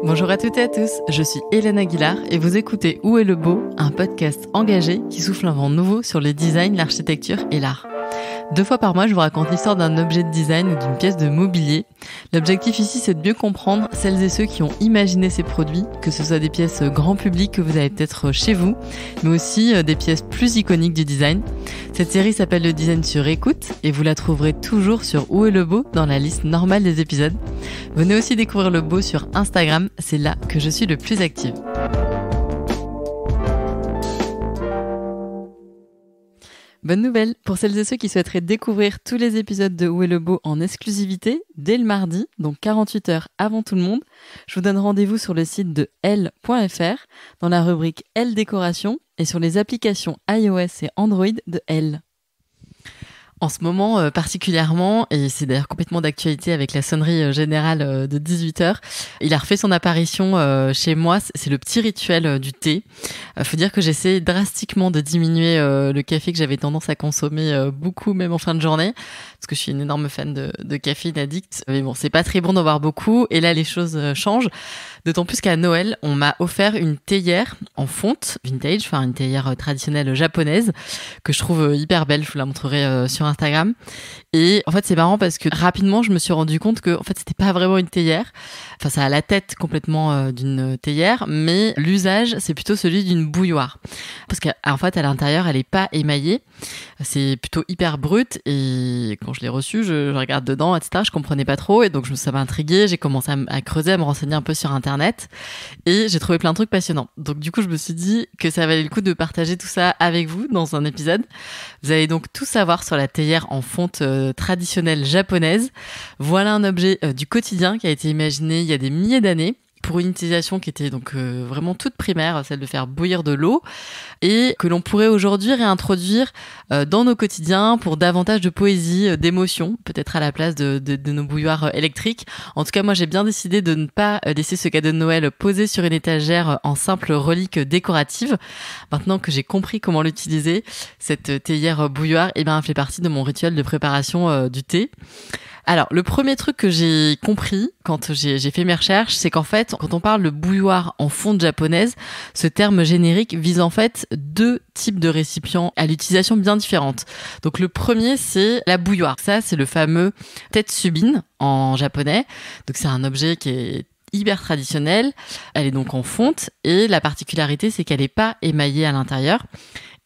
Bonjour à toutes et à tous, je suis Hélène Aguilar et vous écoutez Où est le beau, un podcast engagé qui souffle un vent nouveau sur le design, l'architecture et l'art. 2 fois par mois, je vous raconte l'histoire d'un objet de design ou d'une pièce de mobilier. L'objectif ici, c'est de mieux comprendre celles et ceux qui ont imaginé ces produits, que ce soit des pièces grand public que vous avez peut-être chez vous, mais aussi des pièces plus iconiques du design. Cette série s'appelle Le Design sur écoute et vous la trouverez toujours sur Où est le beau dans la liste normale des épisodes. Venez aussi découvrir le beau sur Instagram, c'est là que je suis le plus active. Bonne nouvelle, pour celles et ceux qui souhaiteraient découvrir tous les épisodes de Où est le beau en exclusivité, dès le mardi, donc 48 heures avant tout le monde, je vous donne rendez-vous sur le site de Elle.fr, dans la rubrique Elle Décoration et sur les applications iOS et Android de Elle. En ce moment particulièrement, et c'est d'ailleurs complètement d'actualité avec la sonnerie générale de 18h, il a refait son apparition chez moi, c'est le petit rituel du thé. Faut dire que j'essaie drastiquement de diminuer le café que j'avais tendance à consommer beaucoup, même en fin de journée, parce que je suis une énorme fan de caféine addict. Mais bon, c'est pas très bon d'en boire beaucoup, et là les choses changent. D'autant plus qu'à Noël, on m'a offert une théière en fonte vintage, enfin une théière traditionnelle japonaise, que je trouve hyper belle, je vous la montrerai sur Instagram. Et en fait, c'est marrant parce que rapidement, je me suis rendu compte que en fait, c'était pas vraiment une théière. Enfin, ça a la tête complètement d'une théière, mais l'usage, c'est plutôt celui d'une bouilloire. Parce qu'en fait, à l'intérieur, elle est pas émaillée. C'est plutôt hyper brut. Et quand je l'ai reçue, je regarde dedans, etc. Je comprenais pas trop. Et donc, ça m'a intriguée. J'ai commencé à creuser, à me renseigner un peu sur Internet. Et j'ai trouvé plein de trucs passionnants. Donc, du coup, je me suis dit que ça valait le coup de partager tout ça avec vous dans un épisode. Vous allez donc tout savoir sur la théière en fonte traditionnelle japonaise. Voilà un objet du quotidien qui a été imaginé il y a des milliers d'années pour une utilisation qui était donc vraiment toute primaire, celle de faire bouillir de l'eau, et que l'on pourrait aujourd'hui réintroduire dans nos quotidiens pour davantage de poésie, d'émotion, peut-être à la place de nos bouilloires électriques. En tout cas, moi, j'ai bien décidé de ne pas laisser ce cadeau de Noël posé sur une étagère en simple relique décorative. Maintenant que j'ai compris comment l'utiliser, cette théière bouilloire, elle fait partie de mon rituel de préparation du thé. Alors, le premier truc que j'ai compris quand j'ai fait mes recherches, c'est qu'en fait, quand on parle de bouilloire en fonte japonaise, ce terme générique vise en fait 2 types de récipients à l'utilisation bien différente. Donc, le premier, c'est la bouilloire. Ça, c'est le fameux tetsubin en japonais. Donc, c'est un objet qui est hyper traditionnel. Elle est donc en fonte et la particularité, c'est qu'elle n'est pas émaillée à l'intérieur.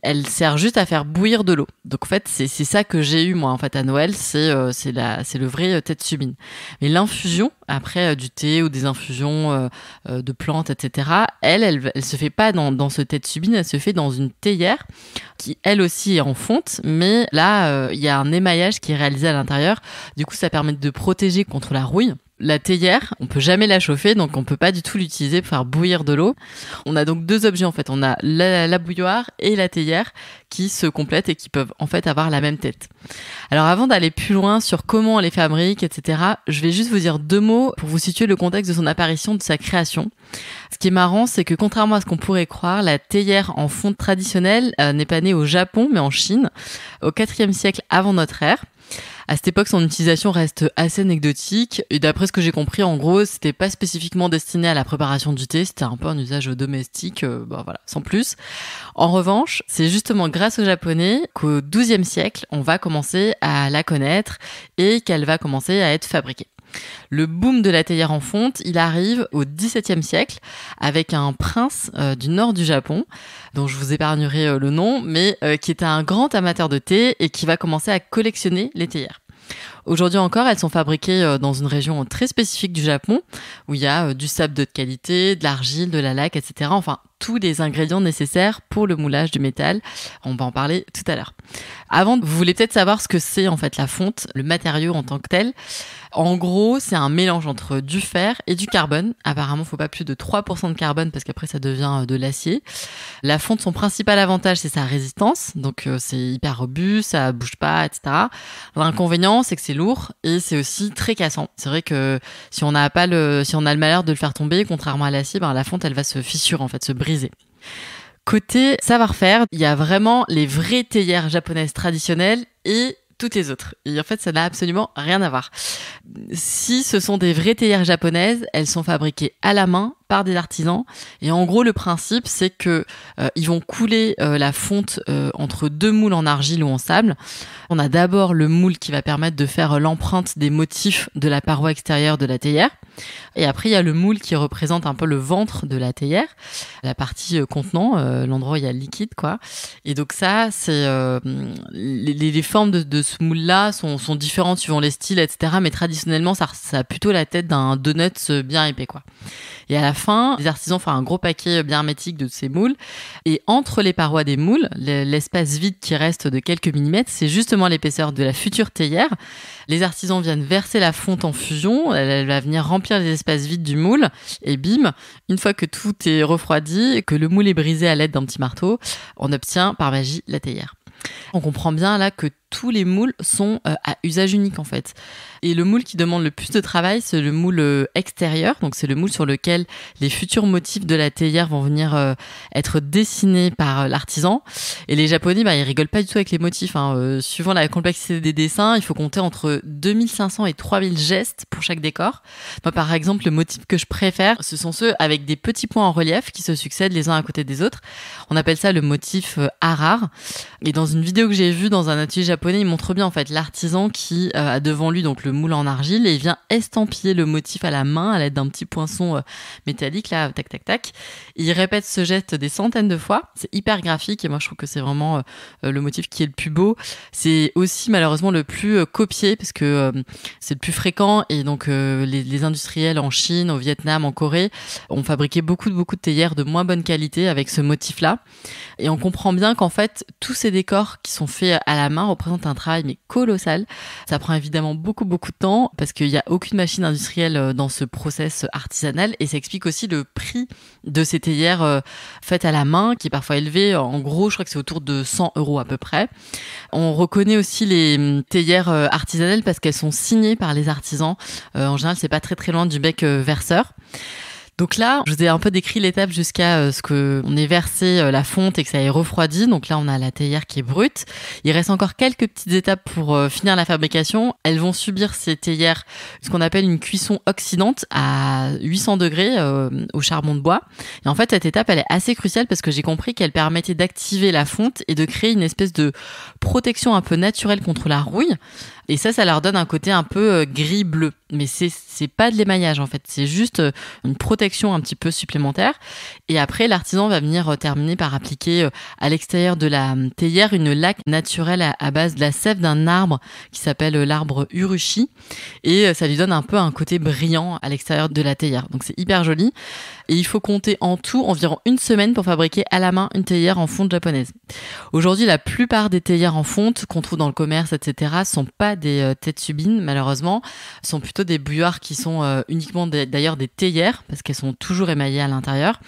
Elle sert juste à faire bouillir de l'eau. Donc en fait, c'est ça que j'ai eu moi en fait à Noël, c'est le vrai tetsubin. Mais l'infusion après du thé ou des infusions de plantes, etc. Elle se fait pas dans ce tetsubin, elle se fait dans une théière qui elle aussi est en fonte, mais là il y a un émaillage qui est réalisé à l'intérieur. Du coup, ça permet de protéger contre la rouille. La théière, on peut jamais la chauffer, donc on peut pas du tout l'utiliser pour faire bouillir de l'eau. On a donc 2 objets en fait, on a la bouilloire et la théière qui se complètent et qui peuvent en fait avoir la même tête. Alors avant d'aller plus loin sur comment on les fabrique, etc., je vais juste vous dire 2 mots pour vous situer le contexte de son apparition, de sa création. Ce qui est marrant, c'est que contrairement à ce qu'on pourrait croire, la théière en fonte traditionnelle n'est pas née au Japon, mais en Chine, au IVe siècle avant notre ère. À cette époque, son utilisation reste assez anecdotique et d'après ce que j'ai compris, en gros, c'était pas spécifiquement destiné à la préparation du thé, c'était un peu un usage domestique, voilà, sans plus. En revanche, c'est justement grâce aux Japonais qu'au XIIe siècle, on va commencer à la connaître et qu'elle va commencer à être fabriquée. Le boom de la théière en fonte, il arrive au XVIIe siècle avec un prince du nord du Japon, dont je vous épargnerai le nom, mais qui était un grand amateur de thé et qui va commencer à collectionner les théières. Aujourd'hui encore, elles sont fabriquées dans une région très spécifique du Japon, où il y a du sable de haute qualité, de l'argile, de la laque, etc. Enfin, tous les ingrédients nécessaires pour le moulage du métal. On va en parler tout à l'heure. Avant, vous voulez peut-être savoir ce que c'est en fait la fonte, le matériau en tant que tel. En gros, c'est un mélange entre du fer et du carbone. Apparemment, il ne faut pas plus de 3% de carbone parce qu'après, ça devient de l'acier. La fonte, son principal avantage, c'est sa résistance. Donc, c'est hyper robuste, ça ne bouge pas, etc. L'inconvénient, c'est que c'est lourd et c'est aussi très cassant. C'est vrai que si on a le malheur de le faire tomber, contrairement à l'acier, la fonte, elle va se fissurer, en fait, se briser. Côté savoir-faire, il y a vraiment les vraies théières japonaises traditionnelles et toutes les autres. Et en fait, ça n'a absolument rien à voir. Si ce sont des vraies théières japonaises, elles sont fabriquées à la main par des artisans. Et en gros, le principe, c'est que ils vont couler la fonte entre deux moules en argile ou en sable. On a d'abord le moule qui va permettre de faire l'empreinte des motifs de la paroi extérieure de la théière. Et après, il y a le moule qui représente un peu le ventre de la théière, la partie contenant, l'endroit où il y a le liquide, quoi. Et donc ça, c'est les formes de ce moule-là sont différentes suivant les styles, etc. Mais traditionnellement, ça a plutôt la tête d'un donut bien épais, quoi. Et à la fin, les artisans font un gros paquet bien hermétique de ces moules. Et entre les parois des moules, l'espace vide qui reste de quelques millimètres, c'est justement l'épaisseur de la future théière. Les artisans viennent verser la fonte en fusion. Elle va venir remplir les espaces vides du moule. Et bim, une fois que tout est refroidi, que le moule est brisé à l'aide d'un petit marteau, on obtient par magie la théière. On comprend bien là que tous les moules sont à usage unique en fait. Et le moule qui demande le plus de travail, c'est le moule extérieur. Donc c'est le moule sur lequel les futurs motifs de la théière vont venir être dessinés par l'artisan. Et les Japonais, ils rigolent pas du tout avec les motifs. Suivant la complexité des dessins, il faut compter entre 2500 et 3000 gestes pour chaque décor. Moi par exemple, le motif que je préfère, ce sont ceux avec des petits points en relief qui se succèdent les uns à côté des autres. On appelle ça le motif harar. Et dans une vidéo que j'ai vue dans un atelier japonais, il montre bien en fait l'artisan qui a devant lui donc le moule en argile et il vient estampiller le motif à la main à l'aide d'un petit poinçon métallique là, tac tac tac. Il répète ce geste des centaines de fois. C'est hyper graphique et moi je trouve que c'est vraiment le motif qui est le plus beau. C'est aussi malheureusement le plus copié parce que c'est le plus fréquent et donc les industriels en Chine, au Vietnam, en Corée ont fabriqué beaucoup de théières de moins bonne qualité avec ce motif là. Et on comprend bien qu'en fait tous ces décors qui sont faits à la main représentent un travail mais colossal. Ça prend évidemment beaucoup de temps parce qu'il n'y a aucune machine industrielle dans ce process artisanal et ça explique aussi le prix de ces théières faites à la main qui est parfois élevé. En gros, je crois que c'est autour de 100 € à peu près. On reconnaît aussi les théières artisanales parce qu'elles sont signées par les artisans. En général, c'est pas très loin du bec verseur. Donc là, je vous ai un peu décrit l'étape jusqu'à ce qu'on ait versé la fonte et que ça ait refroidi. Donc là, on a la théière qui est brute. Il reste encore quelques petites étapes pour finir la fabrication. Elles vont subir ces théières, ce qu'on appelle une cuisson oxydante à 800 degrés au charbon de bois. Et en fait, cette étape, elle est assez cruciale parce que j'ai compris qu'elle permettait d'activer la fonte et de créer une espèce de protection un peu naturelle contre la rouille. Et ça leur donne un côté un peu gris-bleu. Mais c'est pas de l'émaillage en fait, c'est juste une protection un petit peu supplémentaire. Et après, l'artisan va venir terminer par appliquer à l'extérieur de la théière une laque naturelle à base de la sève d'un arbre qui s'appelle l'arbre urushi. Et ça lui donne un peu un côté brillant à l'extérieur de la théière. Donc c'est hyper joli. Et il faut compter en tout environ 1 semaine pour fabriquer à la main une théière en fonte japonaise. Aujourd'hui, la plupart des théières en fonte qu'on trouve dans le commerce, etc., sont pas des tetsubin, malheureusement, sont plutôt des bouilloires qui sont uniquement d'ailleurs des théières, parce qu'elles sont toujours émaillées à l'intérieur.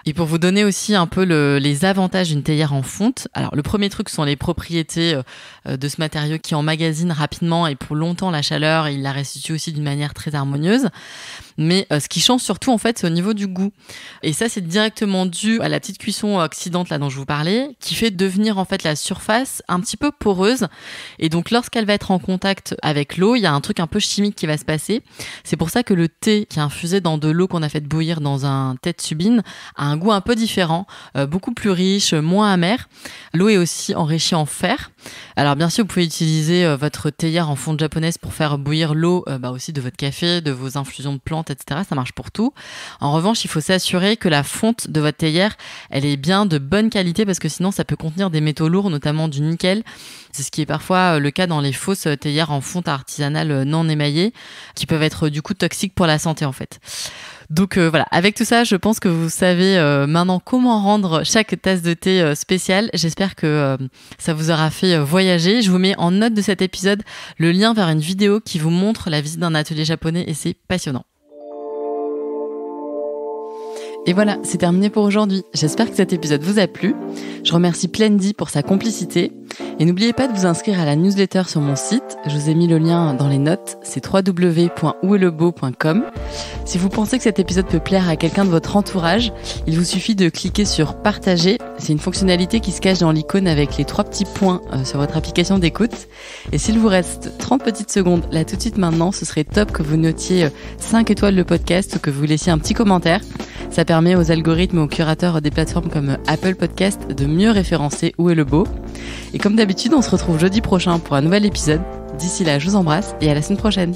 Et pour vous donner aussi un peu les avantages d'une théière en fonte, alors le premier truc sont les propriétés de ce matériau qui emmagasine rapidement et pour longtemps la chaleur et il la restitue aussi d'une manière très harmonieuse. Mais ce qui change surtout en fait, c'est au niveau du goût. Et ça, c'est directement dû à la petite cuisson oxydante là dont je vous parlais, qui fait devenir en fait la surface un petit peu poreuse. Et donc lorsqu'elle va être en contact avec l'eau, il y a un truc un peu chimique qui va se passer. C'est pour ça que le thé qui est infusé dans de l'eau qu'on a fait bouillir dans un tetsubin a un goût un peu différent, beaucoup plus riche, moins amer. L'eau est aussi enrichie en fer. Alors bien sûr, vous pouvez utiliser votre théière en fonte japonaise pour faire bouillir l'eau aussi de votre café, de vos infusions de plantes, etc. Ça marche pour tout. En revanche, il faut s'assurer que la fonte de votre théière, elle est bien de bonne qualité parce que sinon, ça peut contenir des métaux lourds, notamment du nickel. C'est ce qui est parfois le cas dans les fausses théières en fonte artisanale non émaillées, qui peuvent être du coup toxiques pour la santé en fait. Donc voilà, avec tout ça, je pense que vous savez maintenant comment rendre chaque tasse de thé spéciale. J'espère que ça vous aura fait voyager. Je vous mets en note de cet épisode le lien vers une vidéo qui vous montre la visite d'un atelier japonais et c'est passionnant. Et voilà, c'est terminé pour aujourd'hui. J'espère que cet épisode vous a plu. Je remercie Plendy pour sa complicité. Et n'oubliez pas de vous inscrire à la newsletter sur mon site. Je vous ai mis le lien dans les notes. C'est www.ouestlebo.com. Si vous pensez que cet épisode peut plaire à quelqu'un de votre entourage, il vous suffit de cliquer sur partager. C'est une fonctionnalité qui se cache dans l'icône avec les 3 petits points sur votre application d'écoute. Et s'il vous reste 30 petites secondes là tout de suite maintenant, ce serait top que vous notiez 5 étoiles le podcast ou que vous laissiez un petit commentaire. Ça permet aux algorithmes et aux curateurs des plateformes comme Apple Podcast de mieux référencer Où est le beau. Et comme d'habitude, on se retrouve jeudi prochain pour un nouvel épisode. D'ici là, je vous embrasse et à la semaine prochaine.